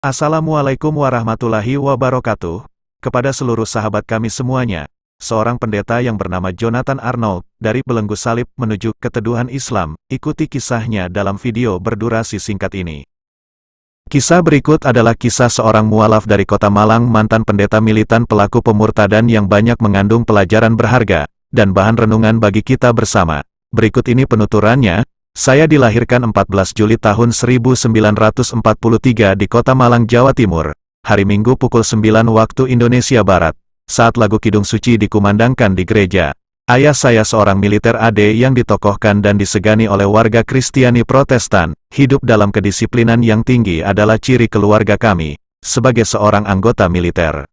Assalamualaikum warahmatullahi wabarakatuh. Kepada seluruh sahabat kami semuanya, seorang pendeta yang bernama Jonathan Arnold, dari belenggu salib menuju keteduhan Islam, ikuti kisahnya dalam video berdurasi singkat ini. Kisah berikut adalah kisah seorang mualaf dari kota Malang, mantan pendeta militan pelaku pemurtadan yang banyak mengandung pelajaran berharga, dan bahan renungan bagi kita bersama. Berikut ini penuturannya. Saya dilahirkan 14 Juli tahun 1943 di kota Malang, Jawa Timur, hari Minggu pukul 9 waktu Indonesia Barat, saat lagu Kidung Suci dikumandangkan di gereja. Ayah saya seorang militer AD yang ditokohkan dan disegani oleh warga Kristiani Protestan. Hidup dalam kedisiplinan yang tinggi adalah ciri keluarga kami, sebagai seorang anggota militer.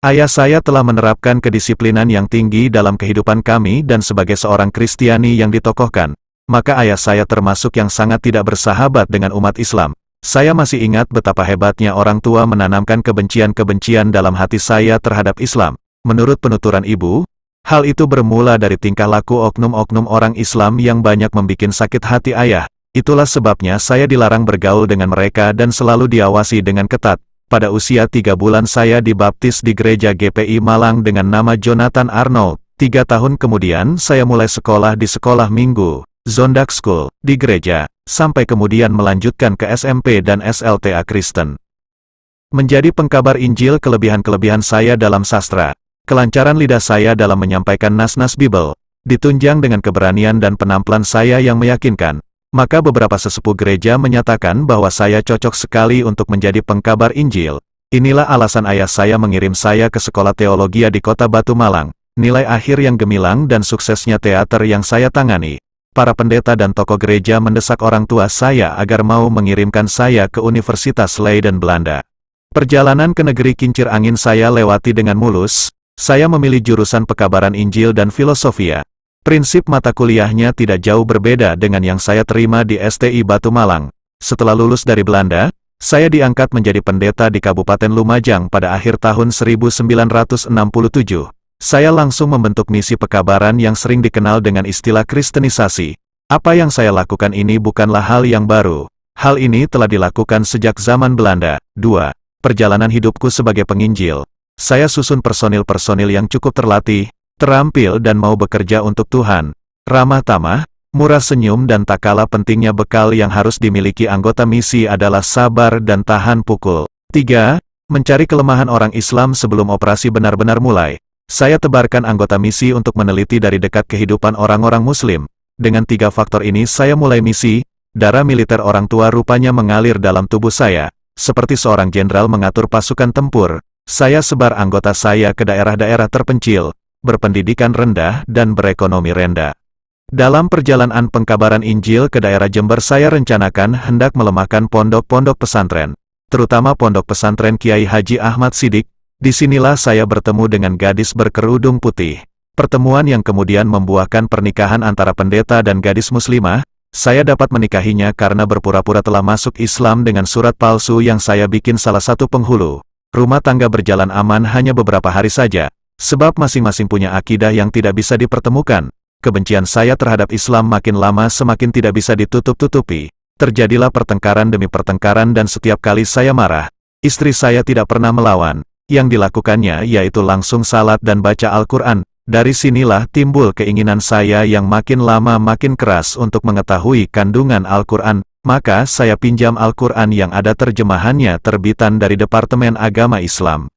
Ayah saya telah menerapkan kedisiplinan yang tinggi dalam kehidupan kami dan sebagai seorang Kristiani yang ditokohkan, maka ayah saya termasuk yang sangat tidak bersahabat dengan umat Islam. Saya masih ingat betapa hebatnya orang tua menanamkan kebencian-kebencian dalam hati saya terhadap Islam. Menurut penuturan ibu, hal itu bermula dari tingkah laku oknum-oknum orang Islam yang banyak membikin sakit hati ayah. Itulah sebabnya saya dilarang bergaul dengan mereka dan selalu diawasi dengan ketat. Pada usia 3 bulan saya dibaptis di gereja GPI Malang dengan nama Jonathan Arnold. 3 tahun kemudian saya mulai sekolah di sekolah minggu, Zondag School, di gereja, sampai kemudian melanjutkan ke SMP dan SLTA Kristen. Menjadi pengkabar Injil, kelebihan-kelebihan saya dalam sastra, kelancaran lidah saya dalam menyampaikan nas-nas Bible, ditunjang dengan keberanian dan penampilan saya yang meyakinkan, maka beberapa sesepuh gereja menyatakan bahwa saya cocok sekali untuk menjadi pengkabar Injil. Inilah alasan ayah saya mengirim saya ke sekolah teologi di kota Batu Malang, nilai akhir yang gemilang dan suksesnya teater yang saya tangani. Para pendeta dan tokoh gereja mendesak orang tua saya agar mau mengirimkan saya ke Universitas Leiden, Belanda. Perjalanan ke negeri kincir angin saya lewati dengan mulus. Saya memilih jurusan pekabaran Injil dan filosofia. Prinsip mata kuliahnya tidak jauh berbeda dengan yang saya terima di STI Batu Malang. Setelah lulus dari Belanda, saya diangkat menjadi pendeta di Kabupaten Lumajang pada akhir tahun 1967. Saya langsung membentuk misi pekabaran yang sering dikenal dengan istilah Kristenisasi. Apa yang saya lakukan ini bukanlah hal yang baru. Hal ini telah dilakukan sejak zaman Belanda. 2. Perjalanan hidupku sebagai penginjil. Saya susun personil-personil yang cukup terlatih, terampil dan mau bekerja untuk Tuhan. Ramah tamah, murah senyum dan tak kalah pentingnya bekal yang harus dimiliki anggota misi adalah sabar dan tahan pukul. 3. Mencari kelemahan orang Islam sebelum operasi benar-benar mulai. Saya tebarkan anggota misi untuk meneliti dari dekat kehidupan orang-orang Muslim. Dengan 3 faktor ini saya mulai misi. Darah militer orang tua rupanya mengalir dalam tubuh saya. Seperti seorang jenderal mengatur pasukan tempur, saya sebar anggota saya ke daerah-daerah terpencil, berpendidikan rendah dan berekonomi rendah. Dalam perjalanan pengkabaran Injil ke daerah Jember, saya rencanakan hendak melemahkan pondok-pondok pesantren, terutama pondok pesantren Kiai Haji Ahmad Sidik. Disinilah saya bertemu dengan gadis berkerudung putih. Pertemuan yang kemudian membuahkan pernikahan antara pendeta dan gadis muslimah. Saya dapat menikahinya karena berpura-pura telah masuk Islam dengan surat palsu yang saya bikin salah satu penghulu. Rumah tangga berjalan aman hanya beberapa hari saja, sebab masing-masing punya akidah yang tidak bisa dipertemukan. Kebencian saya terhadap Islam makin lama semakin tidak bisa ditutup-tutupi. Terjadilah pertengkaran demi pertengkaran dan setiap kali saya marah, istri saya tidak pernah melawan. Yang dilakukannya yaitu langsung salat dan baca Al-Quran. Dari sinilah timbul keinginan saya yang makin lama makin keras untuk mengetahui kandungan Al-Quran. Maka saya pinjam Al-Quran yang ada terjemahannya terbitan dari Departemen Agama Islam.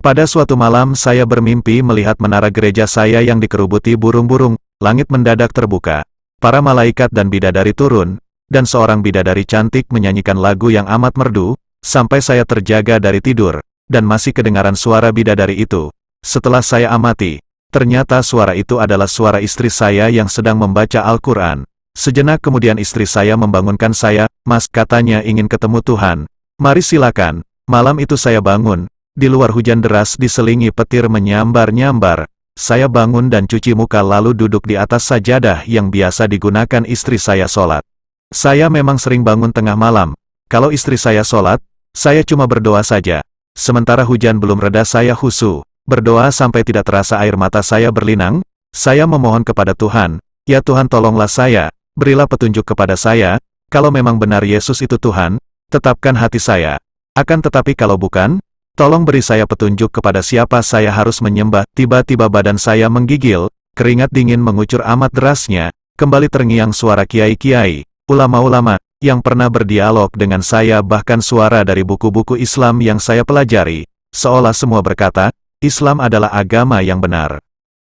Pada suatu malam saya bermimpi melihat menara gereja saya yang dikerubuti burung-burung. Langit mendadak terbuka. Para malaikat dan bidadari turun, dan seorang bidadari cantik menyanyikan lagu yang amat merdu, sampai saya terjaga dari tidur. Dan masih kedengaran suara bidadari itu. Setelah saya amati, ternyata suara itu adalah suara istri saya yang sedang membaca Al-Quran. Sejenak kemudian istri saya membangunkan saya. "Mas," katanya, "ingin ketemu Tuhan." "Mari silakan." Malam itu saya bangun. Di luar hujan deras diselingi petir menyambar-nyambar. Saya bangun dan cuci muka lalu duduk di atas sajadah yang biasa digunakan istri saya sholat. Saya memang sering bangun tengah malam. Kalau istri saya sholat, saya cuma berdoa saja. Sementara hujan belum reda saya khusyuk, berdoa sampai tidak terasa air mata saya berlinang. Saya memohon kepada Tuhan, "Ya Tuhan, tolonglah saya, berilah petunjuk kepada saya, kalau memang benar Yesus itu Tuhan, tetapkan hati saya. Akan tetapi kalau bukan, tolong beri saya petunjuk kepada siapa saya harus menyembah. Tiba-tiba badan saya menggigil, keringat dingin mengucur amat derasnya, kembali terngiang suara kiai-kiai, ulama-ulama, yang pernah berdialog dengan saya, bahkan suara dari buku-buku Islam yang saya pelajari, seolah semua berkata, Islam adalah agama yang benar.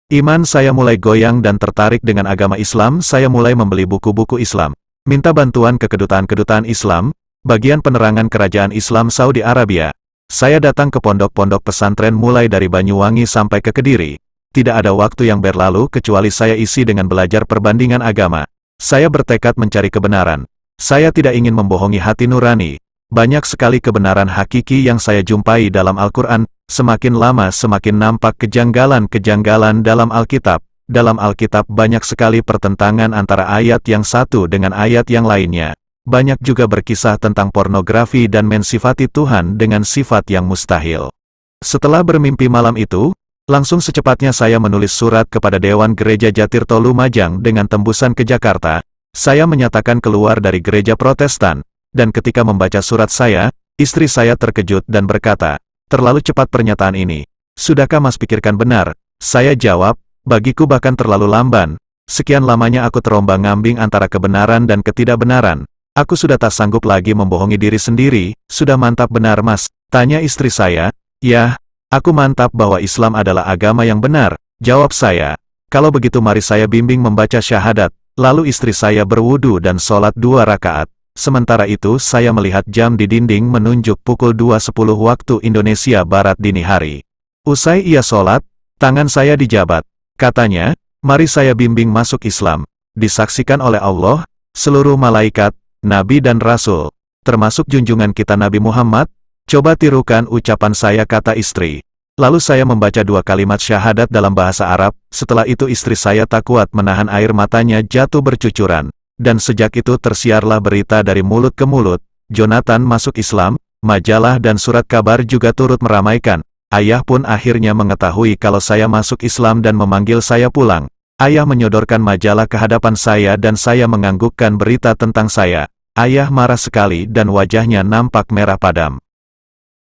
Iman saya mulai goyang dan tertarik dengan agama Islam. Saya mulai membeli buku-buku Islam, minta bantuan ke kedutaan-kedutaan Islam, bagian penerangan kerajaan Islam Saudi Arabia. Saya datang ke pondok-pondok pesantren mulai dari Banyuwangi sampai ke Kediri. Tidak ada waktu yang berlalu kecuali saya isi dengan belajar perbandingan agama. Saya bertekad mencari kebenaran. Saya tidak ingin membohongi hati nurani. Banyak sekali kebenaran hakiki yang saya jumpai dalam Al-Quran. Semakin lama semakin nampak kejanggalan-kejanggalan dalam Alkitab. Dalam Alkitab banyak sekali pertentangan antara ayat yang satu dengan ayat yang lainnya. Banyak juga berkisah tentang pornografi dan mensifati Tuhan dengan sifat yang mustahil. Setelah bermimpi malam itu, langsung secepatnya saya menulis surat kepada Dewan Gereja Jatirto Lumajang dengan tembusan ke Jakarta. Saya menyatakan keluar dari gereja Protestan, dan ketika membaca surat saya, istri saya terkejut dan berkata, "Terlalu cepat pernyataan ini. Sudahkah Mas pikirkan benar?" Saya jawab, "Bagiku bahkan terlalu lamban. Sekian lamanya aku terombang-ambing antara kebenaran dan ketidakbenaran. Aku sudah tak sanggup lagi membohongi diri sendiri." "Sudah mantap benar Mas?" tanya istri saya. "Yah, aku mantap bahwa Islam adalah agama yang benar," jawab saya. "Kalau begitu mari saya bimbing membaca syahadat." Lalu istri saya berwudu dan sholat 2 rakaat. Sementara itu saya melihat jam di dinding menunjuk pukul 2.10 waktu Indonesia Barat dini hari. Usai ia sholat, tangan saya dijabat. Katanya, "Mari saya bimbing masuk Islam." Disaksikan oleh Allah, seluruh malaikat, nabi dan rasul, termasuk junjungan kita Nabi Muhammad. "Coba tirukan ucapan saya," kata istri. Lalu saya membaca 2 kalimat syahadat dalam bahasa Arab. Setelah itu istri saya tak kuat menahan air matanya jatuh bercucuran. Dan sejak itu tersiarlah berita dari mulut ke mulut, Jonathan masuk Islam. Majalah dan surat kabar juga turut meramaikan. Ayah pun akhirnya mengetahui kalau saya masuk Islam dan memanggil saya pulang. Ayah menyodorkan majalah ke hadapan saya dan saya menganggukkan berita tentang saya. Ayah marah sekali dan wajahnya nampak merah padam.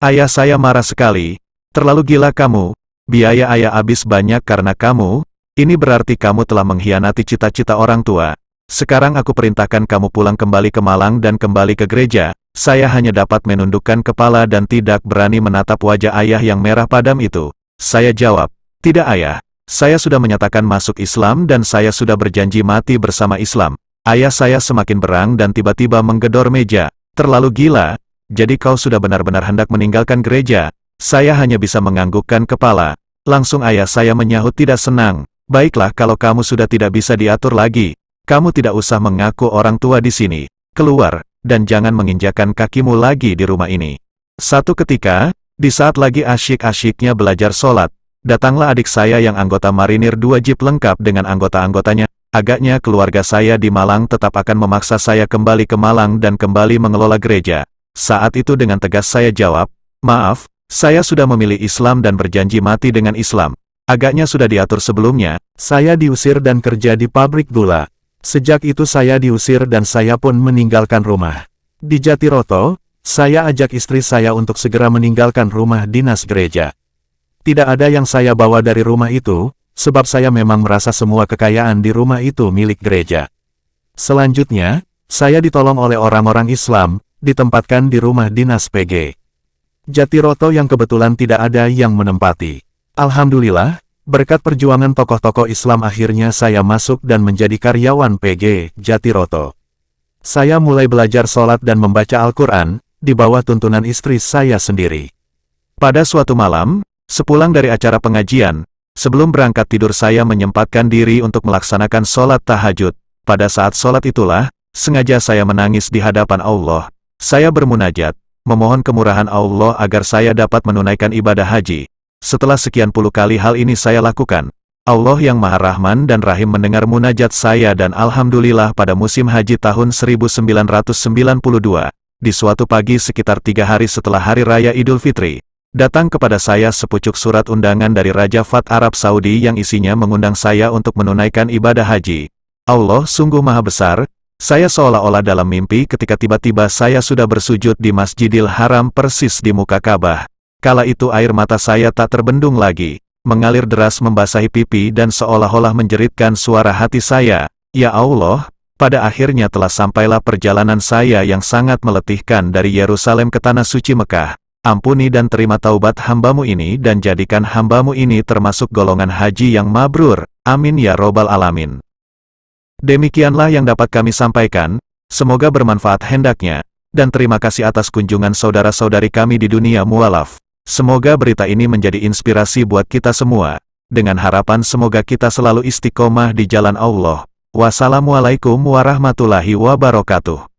Ayah saya marah sekali. "Terlalu gila kamu, biaya ayah habis banyak karena kamu, ini berarti kamu telah mengkhianati cita-cita orang tua. Sekarang aku perintahkan kamu pulang kembali ke Malang dan kembali ke gereja." Saya hanya dapat menundukkan kepala dan tidak berani menatap wajah ayah yang merah padam itu. Saya jawab, "Tidak ayah, saya sudah menyatakan masuk Islam dan saya sudah berjanji mati bersama Islam." Ayah saya semakin berang dan tiba-tiba menggedor meja. "Terlalu gila, jadi kau sudah benar-benar hendak meninggalkan gereja?" Saya hanya bisa menganggukkan kepala. Langsung ayah saya menyahut tidak senang. "Baiklah kalau kamu sudah tidak bisa diatur lagi, kamu tidak usah mengaku orang tua di sini. Keluar, dan jangan menginjakan kakimu lagi di rumah ini." Satu ketika, di saat lagi asyik-asyiknya belajar sholat, datanglah adik saya yang anggota marinir 2 jeep lengkap dengan anggota-anggotanya. Agaknya keluarga saya di Malang tetap akan memaksa saya kembali ke Malang dan kembali mengelola gereja. Saat itu dengan tegas saya jawab, "Maaf, saya sudah memilih Islam dan berjanji mati dengan Islam." Agaknya sudah diatur sebelumnya, saya diusir dan kerja di pabrik gula. Sejak itu saya diusir dan saya pun meninggalkan rumah. Di Jatiroto, saya ajak istri saya untuk segera meninggalkan rumah dinas gereja. Tidak ada yang saya bawa dari rumah itu, sebab saya memang merasa semua kekayaan di rumah itu milik gereja. Selanjutnya, saya ditolong oleh orang-orang Islam, ditempatkan di rumah dinas PG Jatiroto yang kebetulan tidak ada yang menempati. Alhamdulillah, berkat perjuangan tokoh-tokoh Islam akhirnya saya masuk dan menjadi karyawan PG Jatiroto. Saya mulai belajar sholat dan membaca Al-Quran, di bawah tuntunan istri saya sendiri. Pada suatu malam, sepulang dari acara pengajian, sebelum berangkat tidur saya menyempatkan diri untuk melaksanakan sholat tahajud. Pada saat sholat itulah, sengaja saya menangis di hadapan Allah. Saya bermunajat, memohon kemurahan Allah agar saya dapat menunaikan ibadah haji. Setelah sekian puluh kali hal ini saya lakukan, Allah yang Maha Rahman dan Rahim mendengar munajat saya dan alhamdulillah pada musim haji tahun 1992, di suatu pagi sekitar 3 hari setelah Hari Raya Idul Fitri, datang kepada saya sepucuk surat undangan dari Raja Fat Arab Saudi yang isinya mengundang saya untuk menunaikan ibadah haji. Allah sungguh Maha Besar, Saya seolah-olah dalam mimpi ketika tiba-tiba saya sudah bersujud di Masjidil Haram persis di muka Ka'bah. Kala itu air mata saya tak terbendung lagi, mengalir deras membasahi pipi dan seolah-olah menjeritkan suara hati saya. Ya Allah, pada akhirnya telah sampailah perjalanan saya yang sangat meletihkan dari Yerusalem ke Tanah Suci Mekah. Ampuni dan terima taubat hamba-Mu ini dan jadikan hamba-Mu ini termasuk golongan haji yang mabrur. Amin ya robbal alamin. Demikianlah yang dapat kami sampaikan, semoga bermanfaat hendaknya, dan terima kasih atas kunjungan saudara-saudari kami di dunia mualaf. Semoga berita ini menjadi inspirasi buat kita semua, dengan harapan semoga kita selalu istiqomah di jalan Allah. Wassalamualaikum warahmatullahi wabarakatuh.